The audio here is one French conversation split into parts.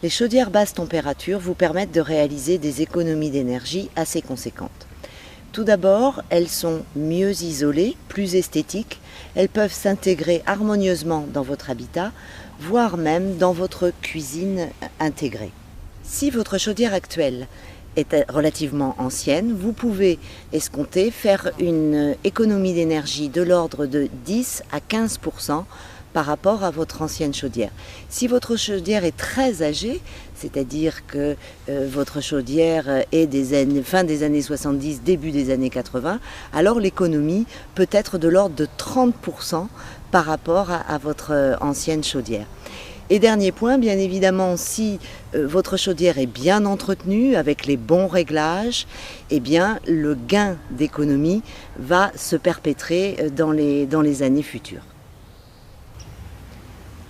Les chaudières basse température vous permettent de réaliser des économies d'énergie assez conséquentes. Tout d'abord, elles sont mieux isolées, plus esthétiques, elles peuvent s'intégrer harmonieusement dans votre habitat, voire même dans votre cuisine intégrée. Si votre chaudière actuelle est relativement ancienne, vous pouvez escompter faire une économie d'énergie de l'ordre de 10 à 15% par rapport à votre ancienne chaudière. Si votre chaudière est très âgée, c'est-à-dire que votre chaudière est fin des années 70, début des années 80, alors l'économie peut être de l'ordre de 30% par rapport à votre ancienne chaudière. Et dernier point, bien évidemment, si votre chaudière est bien entretenue avec les bons réglages, eh bien le gain d'économie va se perpétrer dans les années futures.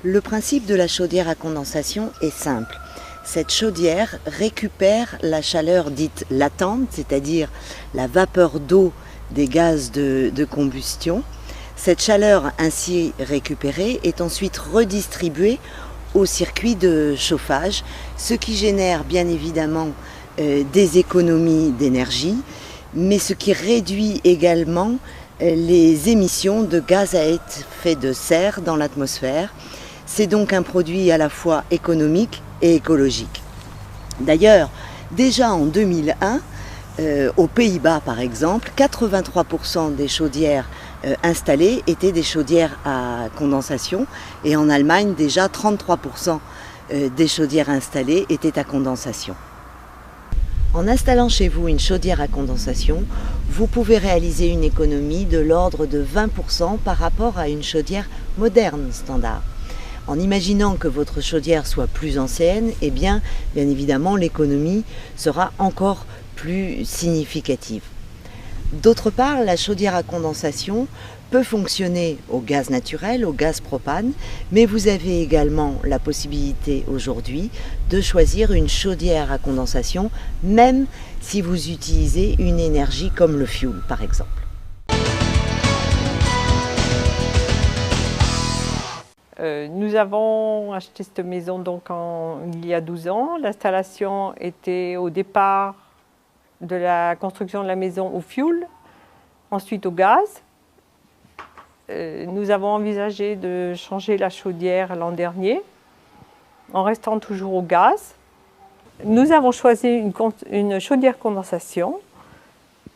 Le principe de la chaudière à condensation est simple. Cette chaudière récupère la chaleur dite latente, c'est-à-dire la vapeur d'eau des gaz de combustion. Cette chaleur ainsi récupérée est ensuite redistribuée au circuit de chauffage, ce qui génère bien évidemment des économies d'énergie, mais ce qui réduit également les émissions de gaz à effet de serre dans l'atmosphère. C'est donc un produit à la fois économique et écologique. D'ailleurs, déjà en 2001, aux Pays-Bas par exemple, 83% des chaudières installées étaient des chaudières à condensation, et en Allemagne déjà 33% des chaudières installées étaient à condensation. En installant chez vous une chaudière à condensation, vous pouvez réaliser une économie de l'ordre de 20% par rapport à une chaudière moderne standard. En imaginant que votre chaudière soit plus ancienne, eh bien évidemment l'économie sera encore plus significative. D'autre part, la chaudière à condensation peut fonctionner au gaz naturel, au gaz propane, mais vous avez également la possibilité aujourd'hui de choisir une chaudière à condensation, même si vous utilisez une énergie comme le fioul par exemple. Nous avons acheté cette maison donc il y a 12 ans. L'installation était au départ de la construction de la maison au fioul, ensuite au gaz. Nous avons envisagé de changer la chaudière l'an dernier, en restant toujours au gaz. Nous avons choisi une chaudière condensation,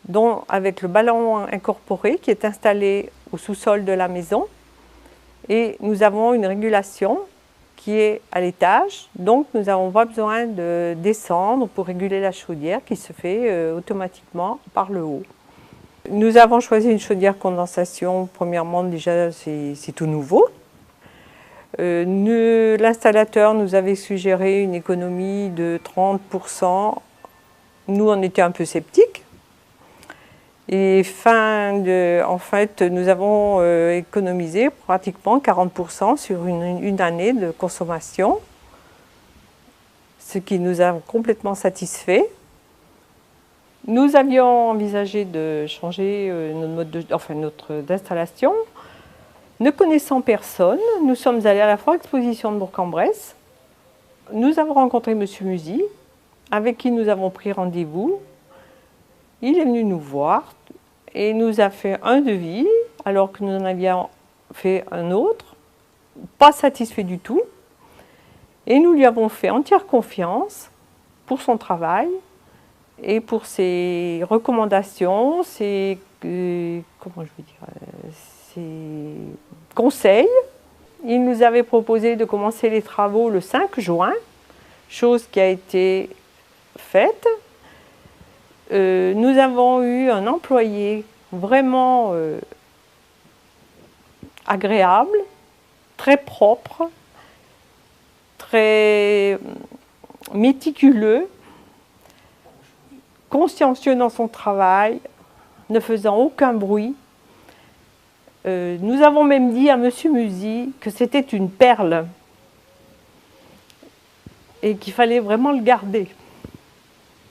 dont avec le ballon incorporé qui est installé au sous-sol de la maison. Et nous avons une régulation qui est à l'étage, donc nous n'avons pas besoin de descendre pour réguler la chaudière qui se fait automatiquement par le haut. Nous avons choisi une chaudière condensation, premièrement déjà c'est tout nouveau. L'installateur nous avait suggéré une économie de 30%, nous on était un peu sceptiques. Et en fait, nous avons économisé pratiquement 40% sur une année de consommation, ce qui nous a complètement satisfait. Nous avions envisagé de changer notre mode d'installation. Ne connaissant personne, nous sommes allés à la Foire Exposition de Bourg-en-Bresse. Nous avons rencontré M. Musy, avec qui nous avons pris rendez-vous. Il est venu nous voir et nous a fait un devis, alors que nous en avions fait un autre, pas satisfait du tout. Et nous lui avons fait entière confiance pour son travail et pour ses recommandations, ses conseils. Il nous avait proposé de commencer les travaux le 5 juin, chose qui a été faite. Nous avons eu un employé vraiment agréable, très propre, très méticuleux, consciencieux dans son travail, ne faisant aucun bruit. Nous avons même dit à M. Musy que c'était une perle et qu'il fallait vraiment le garder.